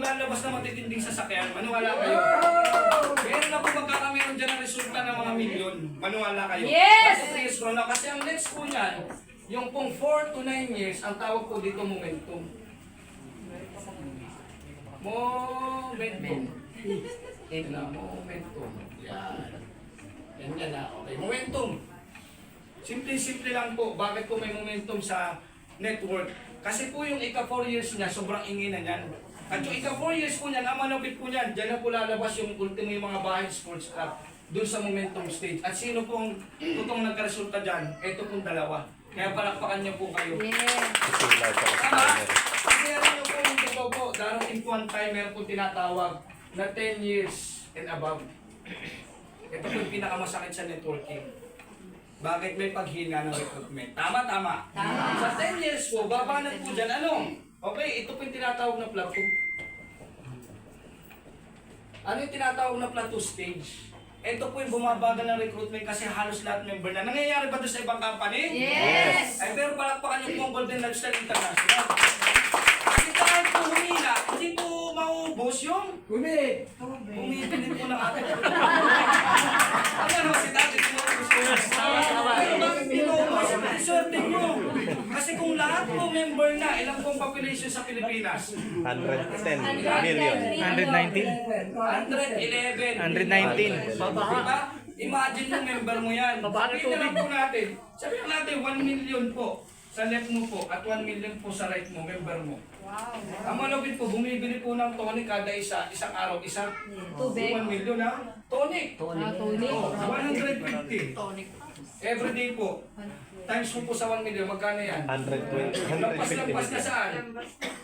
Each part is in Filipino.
lalabas na matitinding sasakyan, maniwala kayo. Meron na po magkakameron dyan na resulta ng mga milyon. Maniwala kayo. Yes! Kasi ang next po niyan, yung pong 4 to 9 years, ang tawag po dito momentum. Momentum. Momentum. Yan. Yan na. Okay. Momentum. Simple-simple lang po. Bakit po may momentum sa network? Kasi po yung ika-4 years niya, sobrang ingin na yan. At yung ika-4 years po niyan, ang malapit po niyan, dyan na po lalabas yung ultimo yung mga bahay sports club doon sa momentum stage. At sino pong totoong nagkaresulta dyan? Ito pong dalawa. Kaya palakpakan niyo po kayo. Tama? Kasi alam niyo po yung totoo po, darating po ang time, meron po tinatawag na 10 years and above. Ito po yung pinakamasakit sa networking. Bakit may paghina ng recruitment? Tama. Sa 10 years po, babanat po dyan. Ano? Okay, ito po yung tinatawag na plateau. Ano yung tinatawag na plateau stage? Ito po yung bumabagal ng recruitment kasi halos lahat member na. Nangyayari ba doon sa ibang company? Yes! Ay, pero palakpakan yung pong Golden Lifestyle International. Kasi kahit po humina, hindi po maubos yung humibili po ng ating ano naman si Tati? Pero bakit pinuubos? Swerte nyo. Kasi kung lahat po member na, ilang pong population sa Pilipinas? 110 million. 119? 111. 119. Diba? Imagine yung member mo yan. Sabihin na lang po natin. Sabihin natin 1 million po sa left mo po at 1 million po sa right mo, member mo. Wow. Ang malupit po, bumibili po ng tonic kada isang araw, Tubig? 1 million ha? Tonic. Tonic. Oh, 150. Every day po. Times mo po sa 1 million, magkano yan? 120. Lampas na saan?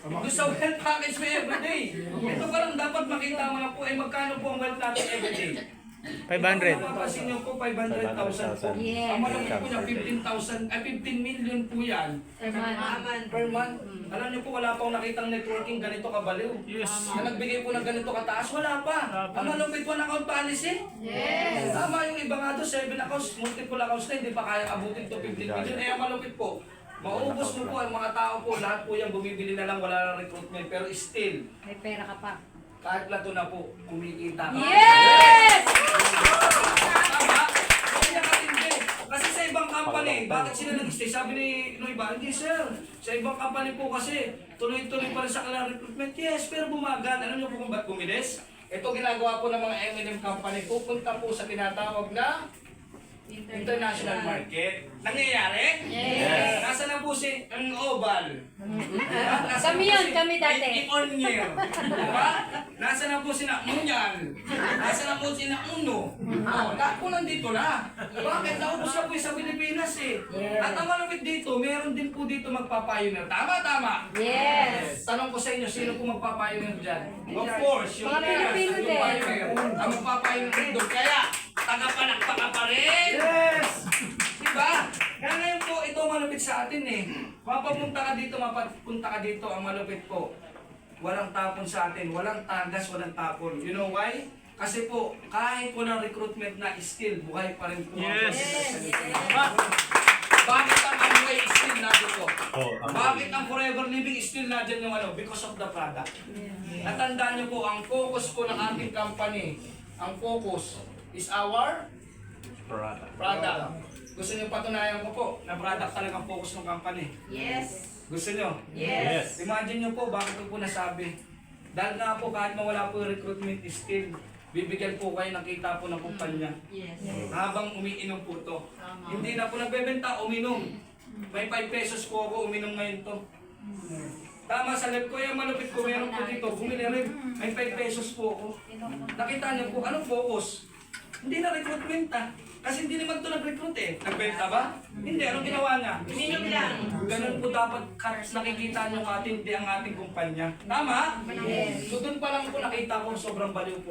Doon sa wealth package mo everyday. Ito parang dapat makita mo na po, magkano po ang wealth natin everyday? 500. Mapapansin nyo po, 500,000 po. Yes. Ang malaki po niya, 15,000, 15 million po yan. Per month. Alam nyo po, wala pa akong nakitang networking ganito kabaliw. Yes. Na nagbigay po ng ganito kataas, wala pa. Ang malupit po ng account policy. Yes. Tama yung iba nga doon, 7 accounts, multiple accounts na, hindi pa kaya abutin to 15 million. Eh, ang malupit po. Maubos mo po, ang mga tao po, lahat po yan bumibili na lang, wala na recruitment. Pero still, May pera ka pa. kahit plato na po, kumikita ka. Yes! Tama? Kaya katindi. Kasi sa ibang company, bakit sila nag-stay? Sabi ni iba, hindi sir. Sa ibang company po kasi, tuloy-tuloy pa rin sa kanilang recruitment. Yes, pero bumagal. Alam niyo po kung ba't bumilis? Ito ginagawa po ng mga M&M company. Pupunta po sa tinatawag na international market. Nangyayari? Yes. Nasa na po si ang oval? Kami yun, kami dati. Ionier. Diba? Nasa na po si na Munyal. Nasa na po si na Uno. Lahat po nandito na. Bakit? Naubos na po yung sa Pilipinas eh. At ang malapit dito, meron din po dito magpapayuner. Tama. Yes. Tanong ko sa inyo, sino po magpapayuner dyan? Of course, yung Mga Pilipino yung din. pioneer. Ang magpapayuner rin doon. Kaya, tagapalakpak ka pa rin. Yes! Diba? Kaya ngayon po, ito malupit sa atin eh. Mapapunta ka dito, ang malupit po. Walang tapon sa atin, walang tagas, walang tapon. You know why? Kasi po, kahit walang recruitment na still, buhay pa rin po. Yes. Bakit ang Amway still nandito? Oh, Bakit ang Forever Living still nandyan yung ano? Because of the product. At tandaan nyo po, ang focus po ng ating company, ang focus is our product. Gusto nyo patunayan ko po na product talagang focus ng company? Yes. Gusto nyo? Yes. Imagine nyo po, bakit ko po nasabi? Dahil nga po, kahit mawala po yung recruitment still, bibigyan po kayo ng kita po ng kumpanya. Yes. Habang umiinom po to. Hindi na po nagbebenta, uminom. May 5 pesos po ako, uminom ngayon to. Tama sa left ko, yung malupit ko, meron po dito, bumili rin. May 5 pesos po ako. Nakita niyo po, anong focus? Hindi na recruitment Kasi hindi naman ito nag-recruit eh. Nagbenta ba? Hindi, anong ginawa niya? Uminom lang. Ganun po dapat nakikita niyo ang ating kumpanya. Tama? Yes. So doon pa lang po nakita ko sobrang baliw po.